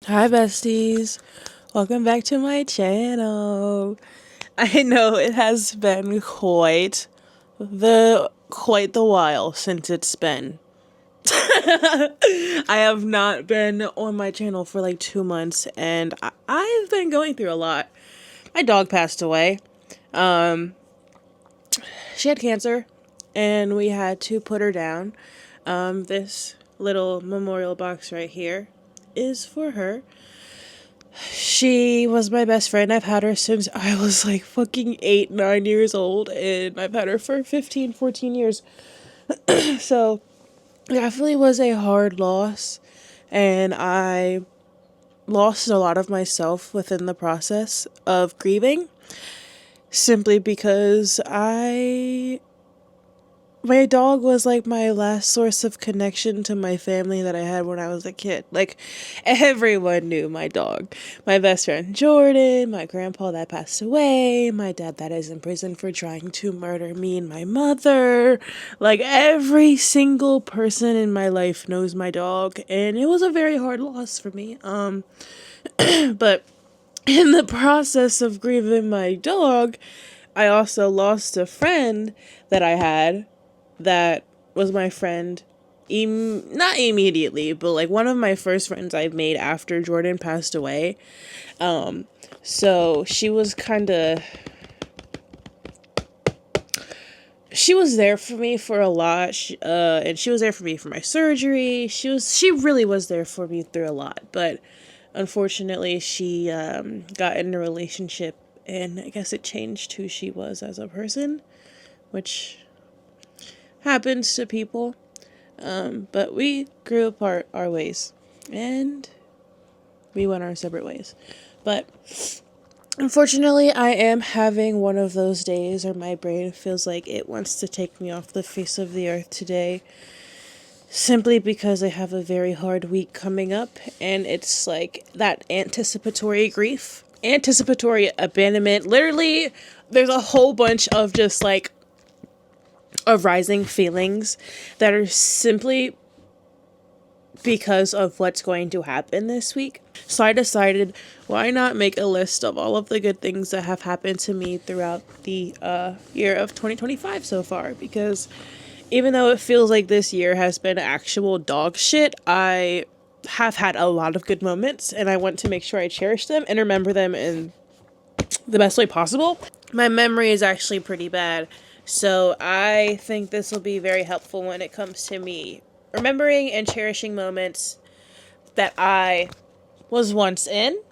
Hi besties, welcome back to my channel. I know it has been quite the while since it's been. I have not been on my channel for like 2 months and I've been going through a lot. My dog passed away. She had cancer and we had to put her down. This little memorial box right here is for her. She was my best friend. I've had her since I was like fucking 8, 9 years old, and I've had her for 15, 14 years. So, it definitely was a hard loss, and I lost a lot of myself within the process of grieving, simply because my dog was like my last source of connection to my family that I had when I was a kid. Like, everyone knew my dog. My best friend Jordan, my grandpa that passed away, my dad that is in prison for trying to murder me and my mother. Like, every single person in my life knows my dog, and it was a very hard loss for me. But in the process of grieving my dog, I also lost a friend that I had that was my friend, not immediately, but like one of my first friends I made after Jordan passed away. So she was she was there for me for a lot, and she was there for me for my surgery. She really was there for me through a lot, but unfortunately she got in a relationship, and I guess it changed who she was as a person, which happens to people. But we grew apart our ways, and we went our separate ways. But unfortunately, I am having one of those days where my brain feels like it wants to take me off the face of the earth today, simply because I have a very hard week coming up, and it's like that anticipatory grief, anticipatory abandonment. Literally, there's a whole bunch of just like of rising feelings that are simply because of what's going to happen this week. So I decided, why not make a list of all of the good things that have happened to me throughout the year of 2025 so far, because even though it feels like this year has been actual dog shit, I have had a lot of good moments, and I want to make sure I cherish them and remember them in the best way possible. My memory is actually pretty bad, so I think this will be very helpful when it comes to me remembering and cherishing moments that I was once in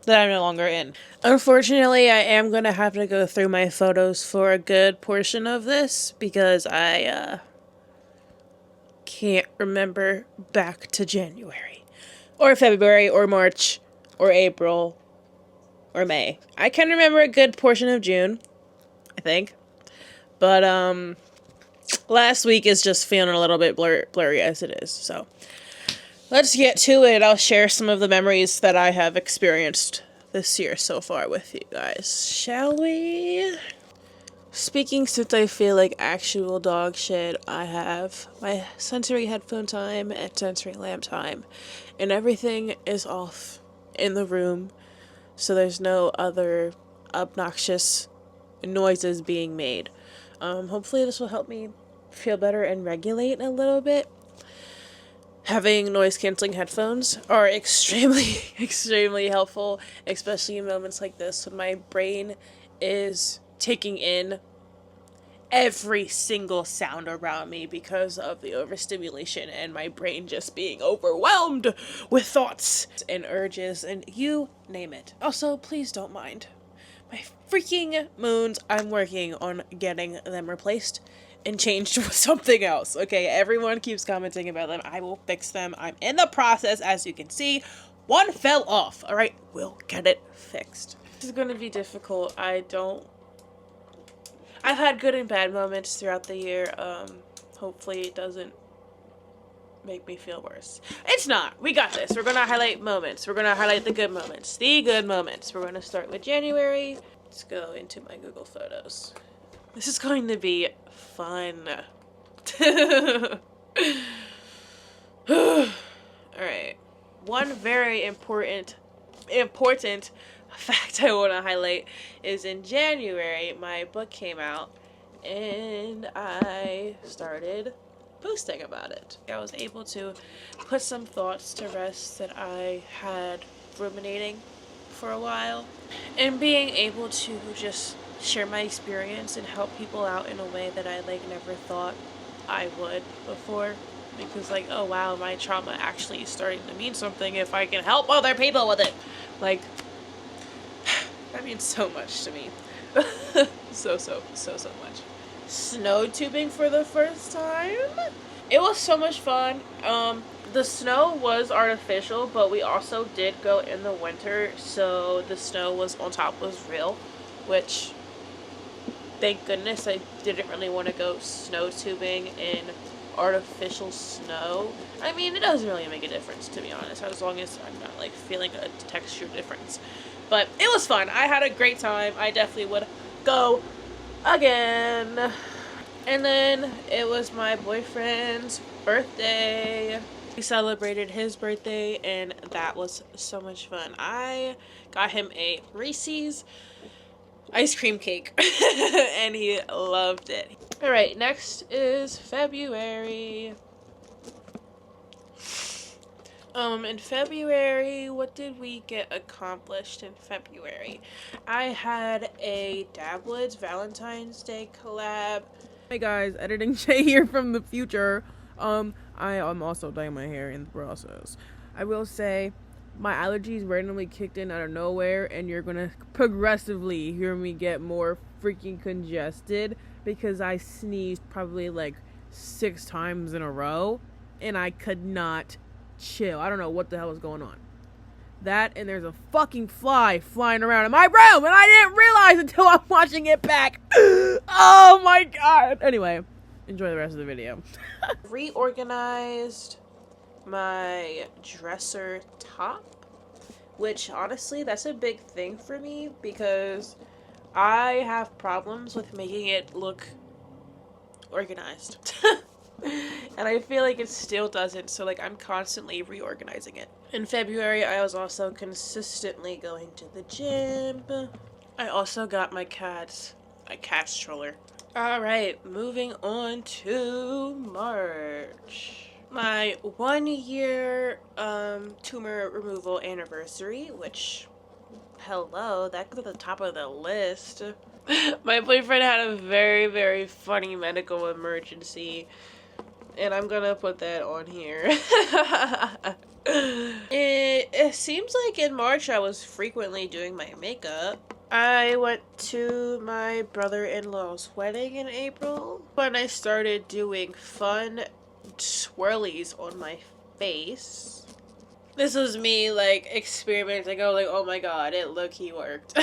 that I'm no longer in. Unfortunately, I am going to have to go through my photos for a good portion of this because I can't remember back to January or February or March or April or May. I can remember a good portion of June, I think. But last week is just feeling a little bit blurry as it is. So let's get to it. I'll share some of the memories that I have experienced this year so far with you guys. Shall we? Speaking since I feel like actual dog shit, I have my sensory headphone time and sensory lamp time, and everything is off in the room, so there's no other obnoxious noises being made. Hopefully this will help me feel better and regulate a little bit. Having noise-canceling headphones are extremely, extremely helpful, especially in moments like this when my brain is taking in every single sound around me because of the overstimulation and my brain just being overwhelmed with thoughts and urges and you name it. Also, please don't mind my freaking moons. I'm working on getting them replaced and changed with something else. Okay, everyone keeps commenting about them. I will fix them. I'm in the process, as you can see. One fell off. All right, we'll get it fixed. This is going to be difficult. I've had good and bad moments throughout the year. Hopefully it doesn't make me feel worse. It's not. We got this. We're going to highlight moments. We're going to highlight the good moments. The good moments. We're going to start with January. Let's go into my Google Photos. This is going to be fun. Alright. one very important fact I want to highlight is in January, my book came out and I started posting about it. I was able to put some thoughts to rest that I had ruminating for a while, and being able to just share my experience and help people out in a way that I like never thought I would before. Because like, oh wow, my trauma actually is starting to mean something if I can help other people with it. Like, that means so much to me. so much. Snow tubing for the first time. It was so much fun. The snow was artificial, but we also did go in the winter, so the snow was on top was real, which, thank goodness, I didn't really want to go snow tubing in artificial snow. I mean, it doesn't really make a difference, to be honest, as long as I'm not like feeling a texture difference. But it was fun. I had a great time. I definitely would go again. And then it was my boyfriend's birthday. We celebrated his birthday and that was so much fun. I got him a Reese's ice cream cake and he loved it. Alright, next is February. In February, what did we get accomplished in February? I had a Dablets Valentine's Day collab. Hey guys, Editing Jay here from the future. I am also dyeing my hair in the process. I will say, my allergies randomly kicked in out of nowhere, and you're gonna progressively hear me get more freaking congested because I sneezed probably like 6 times in a row, and I could not chill. I don't know what the hell is going on. That, and there's a fucking fly flying around in my room, and I didn't realize until I'm watching it back. Oh my god. Anyway, enjoy the rest of the video. Reorganized my dresser top, which honestly, that's a big thing for me because I have problems with making it look organized. And I feel like it still doesn't, so like I'm constantly reorganizing it. In February, I was also consistently going to the gym. I also got my cat stroller. Alright, moving on to March. My 1 year tumor removal anniversary, which, hello, that's at the top of the list. My boyfriend had a very, very funny medical emergency, and I'm gonna put that on here. It seems like in March I was frequently doing my makeup. I went to my brother-in-law's wedding in April when I started doing fun swirlies on my face. This was me like experimenting. I was like, oh my god, it low-key worked.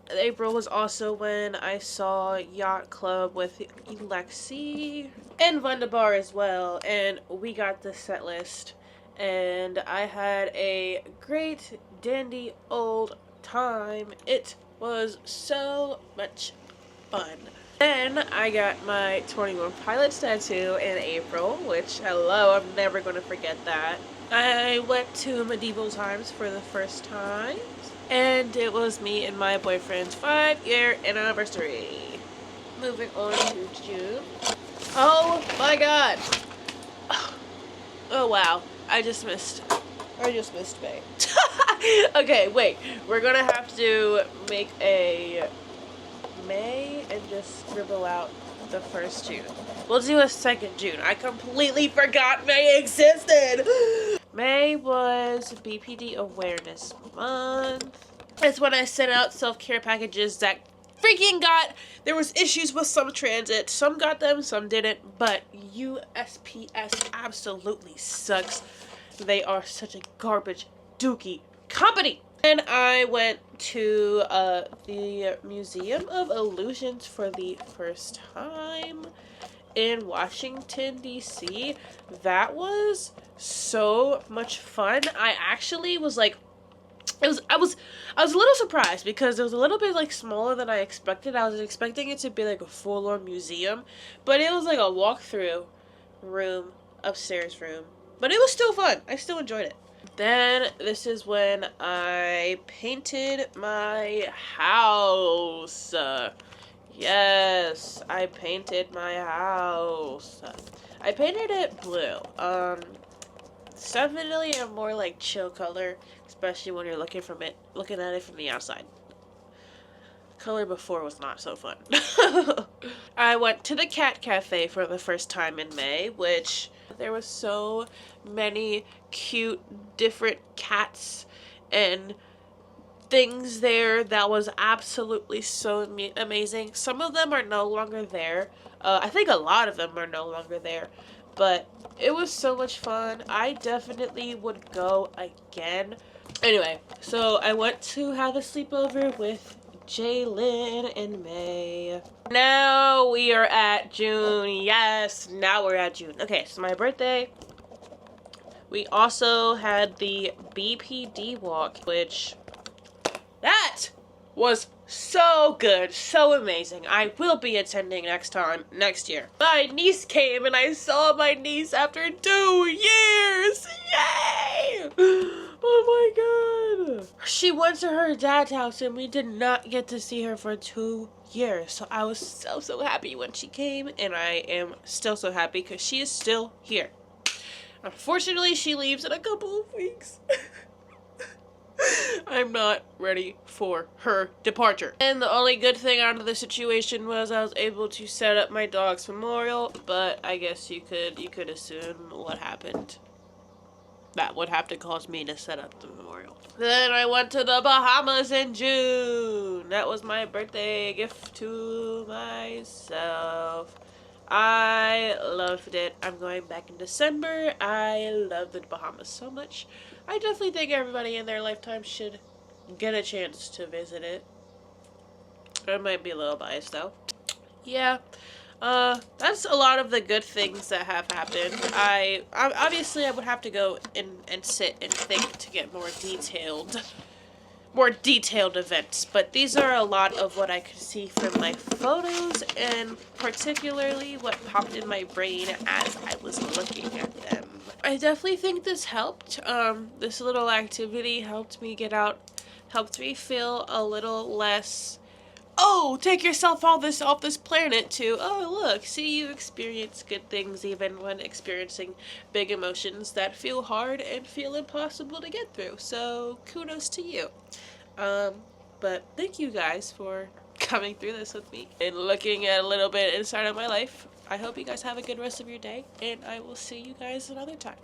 April was also when I saw Yacht Club with Lexi and Wunderbar as well, and we got the set list, and I had a great dandy old time. It was so much fun. Then I got my 21 Pilots tattoo in April, which, hello, I'm never going to forget that. I went to medieval times for the first time, and it was me and my boyfriend's 5-year anniversary. Moving on to June. Oh my god! Oh wow, I just missed May. Okay, wait, we're gonna have to make a May and just scribble out the first June. We'll do a second June. I completely forgot May existed! May was BPD Awareness Month. It's when I sent out self-care packages that freaking there was issues with some transit. Some got them, some didn't, but USPS absolutely sucks. They are such a garbage dookie company. And I went to the Museum of Illusions for the first time in Washington, D.C. That was so much fun. I actually was like, I was a little surprised because it was a little bit like smaller than I expected. I was expecting it to be like a full-on museum, but it was like a walkthrough room, upstairs room. But it was still fun. I still enjoyed it. Then this is when I painted my house. Yes, I painted my house. I painted it blue. It's definitely a more like chill color, especially when you're looking at it from the outside. Color before was not so fun. I went to the cat cafe for the first time in May, which there was so many cute different cats and things there that was absolutely so amazing. Some of them are no longer there. I think a lot of them are no longer there, but it was so much fun. I definitely would go again. Anyway, so I went to have a sleepover with Jalen in May. Now we are at June. Yes, now we're at June. Okay, so my birthday. We also had the BPD walk, which that was so good, so amazing. I will be attending next year. My niece came and I saw my niece after 2 years. Yay! Oh my god. She went to her dad's house and we did not get to see her for 2 years. So I was so happy when she came, and I am still so happy because she is still here. Unfortunately, she leaves in a couple of weeks. I'm not ready for her departure. And the only good thing out of the situation was I was able to set up my dog's memorial, but I guess you could assume what happened. That would have to cause me to set up the memorial. Then I went to the Bahamas in June. That was my birthday gift to myself. I loved it. I'm going back in December. I love the Bahamas so much. I definitely think everybody in their lifetime should get a chance to visit it. I might be a little biased though. Yeah. That's a lot of the good things that have happened. I obviously I would have to go and sit and think to get more detailed events, but these are a lot of what I could see from my photos, and particularly what popped in my brain as I was looking at them. I definitely think this helped. This little activity helped me get out, helped me feel a little less, oh, take yourself off this planet, to, oh, look, see, you experience good things even when experiencing big emotions that feel hard and feel impossible to get through. So kudos to you. But thank you guys for coming through this with me and looking at a little bit inside of my life. I hope you guys have a good rest of your day, and I will see you guys another time.